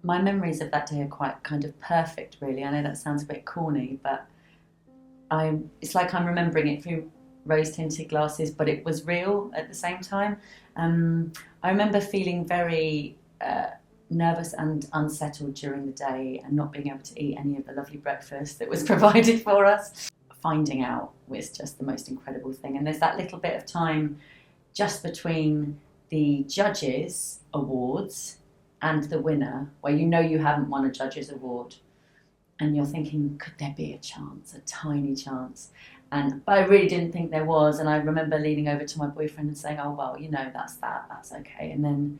My memories of that day are quite kind of perfect, really. I know that sounds a bit corny, but it's like I'm remembering it through rose-tinted glasses, but it was real at the same time. I remember feeling very nervous and unsettled during the day and not being able to eat any of the lovely breakfast that was provided for us. Finding out was just the most incredible thing. And there's that little bit of time just between the judges' awards and the winner, where you know you haven't won a judge's award, and you're thinking, could there be a chance, a tiny chance? But I really didn't think there was. And I remember leaning over to my boyfriend and saying, oh, well, that's okay. And then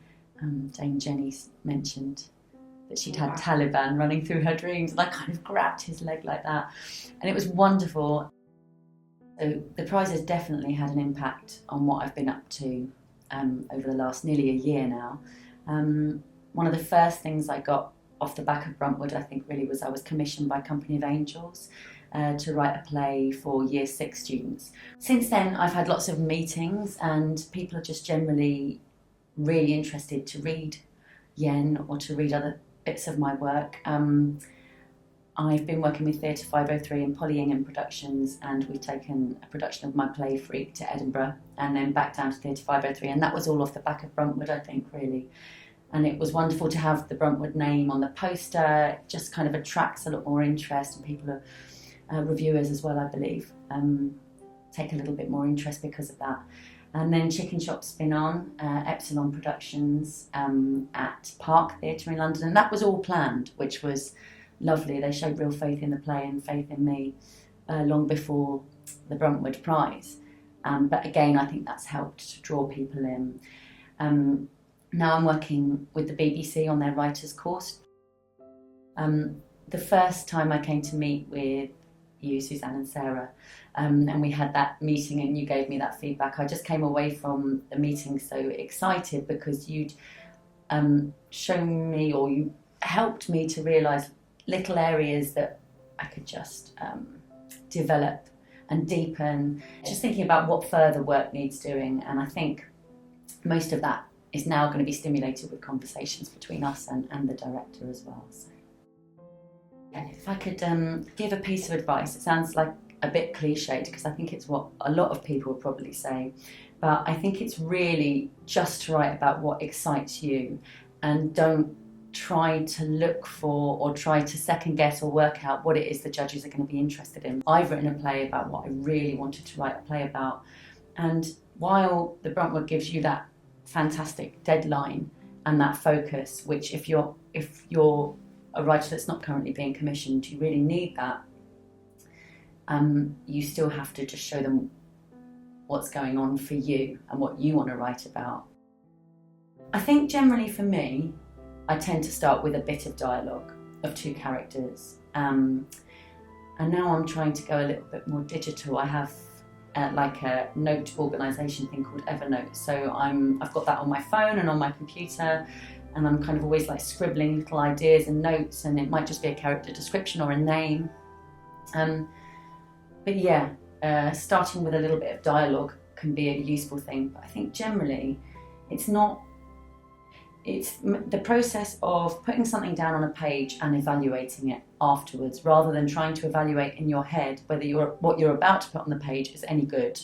Dame Jenny mentioned that she'd had Taliban running through her dreams, and I kind of grabbed his leg like that. And it was wonderful. So the prize has definitely had an impact on what I've been up to over the last nearly a year now. One of the first things I got off the back of Bruntwood, I think, really was I was commissioned by Company of Angels to write a play for Year 6 students. Since then, I've had lots of meetings, and people are just generally really interested to read Yen or to read other bits of my work. I've been working with Theatre 503 and Polly Ingham Productions, and we've taken a production of my play Freak to Edinburgh and then back down to Theatre 503, and that was all off the back of Bruntwood, I think, really. And it was wonderful to have the Bruntwood name on the poster. It just kind of attracts a lot more interest, and people are reviewers as well, I believe, take a little bit more interest because of that. And then Chicken Shop spin on, Epsilon Productions at Park Theatre in London, and that was all planned, which was lovely. They showed real faith in the play and faith in me long before the Bruntwood Prize. But again, I think that's helped to draw people in. Now I'm working with the BBC on their writers' course. The first time I came to meet with you, Suzanne and Sarah, and we had that meeting and you gave me that feedback, I just came away from the meeting so excited because you'd shown me, or you helped me to realise little areas that I could just develop and deepen. Just thinking about what further work needs doing, and I think most of that is now going to be stimulated with conversations between us and the director as well. So, if I could give a piece of advice, it sounds like a bit cliched because I think it's what a lot of people would probably say, but I think it's really just to write about what excites you, and don't try to look for or try to second guess or work out what it is the judges are going to be interested in. I've written a play about what I really wanted to write a play about, and while the Bruntwood gives you that fantastic deadline and that focus, which if you're a writer that's not currently being commissioned, you really need that, you still have to just show them what's going on for you and what you want to write about. I think generally for me, I tend to start with a bit of dialogue of two characters, and now I'm trying to go a little bit more digital. I have like a note organisation thing called Evernote, so I've got that on my phone and on my computer, and I'm kind of always like scribbling little ideas and notes, and it might just be a character description or a name. But yeah, starting with a little bit of dialogue can be a useful thing, but I think generally it's the process of putting something down on a page and evaluating it afterwards, rather than trying to evaluate in your head whether what you're about to put on the page is any good.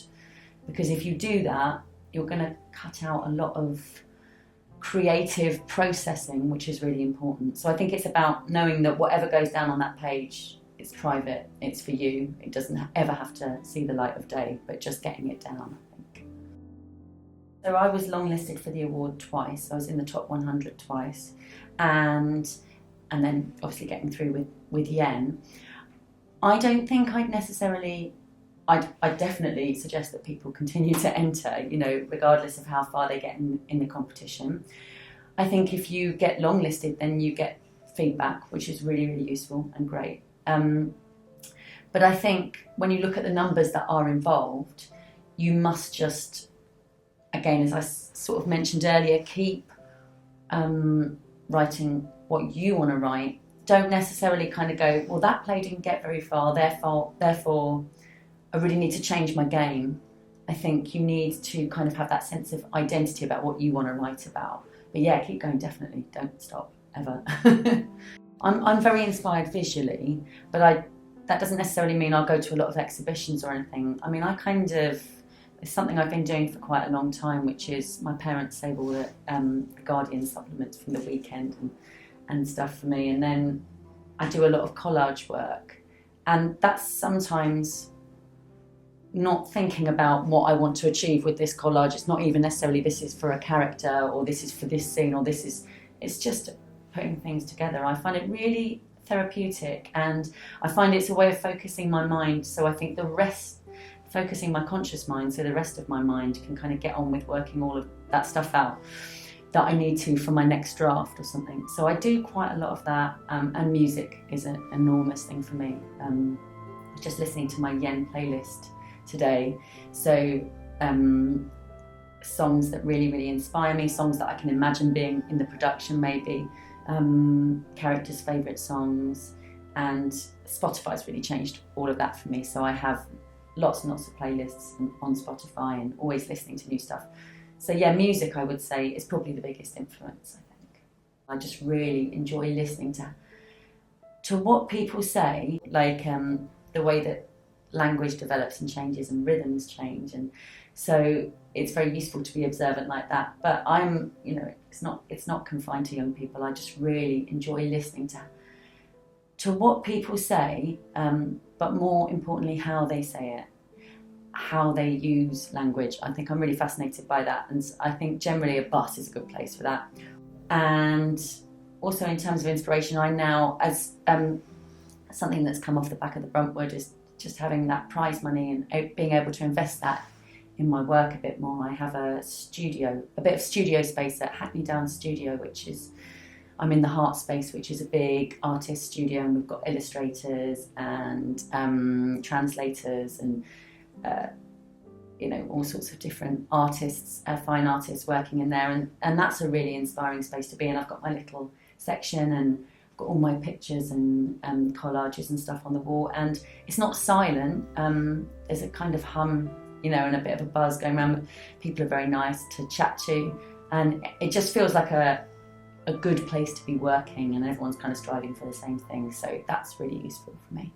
Because if you do that, you're going to cut out a lot of creative processing, which is really important. So I think it's about knowing that whatever goes down on that page is private, it's for you, it doesn't ever have to see the light of day, but just getting it down, I think. So I was longlisted for the award twice. I was in the top 100 twice, and then obviously getting through with Yen. I don't think I'd definitely suggest that people continue to enter, regardless of how far they get in the competition. I think if you get longlisted, then you get feedback, which is really, really useful and great. But I think when you look at the numbers that are involved, you must just, again, as I sort of mentioned earlier, keep writing what you want to write. Don't necessarily kind of go, well, that play didn't get very far, therefore I really need to change my game. I think you need to kind of have that sense of identity about what you want to write about. But yeah, keep going, definitely, don't stop. ever. I'm very inspired visually, but that doesn't necessarily mean I'll go to a lot of exhibitions or anything. I mean, it's something I've been doing for quite a long time, which is my parents save all the Guardian supplements from the weekend and stuff for me, and then I do a lot of collage work, and that's sometimes not thinking about what I want to achieve with this collage. It's not even necessarily this is for a character or this is for this scene or it's just putting things together. I find it really therapeutic, and I find it's a way of focusing my mind. So I think focusing my conscious mind, so the rest of my mind can kind of get on with working all of that stuff out that I need to for my next draft or something. So I do quite a lot of that, and music is an enormous thing for me. Just listening to my Yen playlist today, so songs that really, really inspire me, songs that I can imagine being in the production maybe, characters' favourite songs, and Spotify's really changed all of that for me. So I have lots and lots of playlists on Spotify and always listening to new stuff. So yeah, music I would say is probably the biggest influence, I think. I just really enjoy listening to what people say, like the way that language develops and changes and rhythms change, and so it's very useful to be observant like that. But it's not confined to young people. I just really enjoy listening to what people say, but more importantly how they say it, how they use language. I think I'm really fascinated by that, and I think generally a bus is a good place for that. And also in terms of inspiration, I now, as something that's come off the back of the Bruntwood, is just having that prize money and being able to invest that in my work a bit more. I have a bit of studio space at Hackney Downs Studio, I'm in the Heart Space, which is a big artist studio, and we've got illustrators and translators and all sorts of different artists, fine artists working in there, and that's a really inspiring space to be in. I've got my little section and got all my pictures and collages and stuff on the wall, and it's not silent. There's a kind of hum, and a bit of a buzz going around. People are very nice to chat to, and it just feels like a good place to be working, and everyone's kind of striving for the same thing. So that's really useful for me.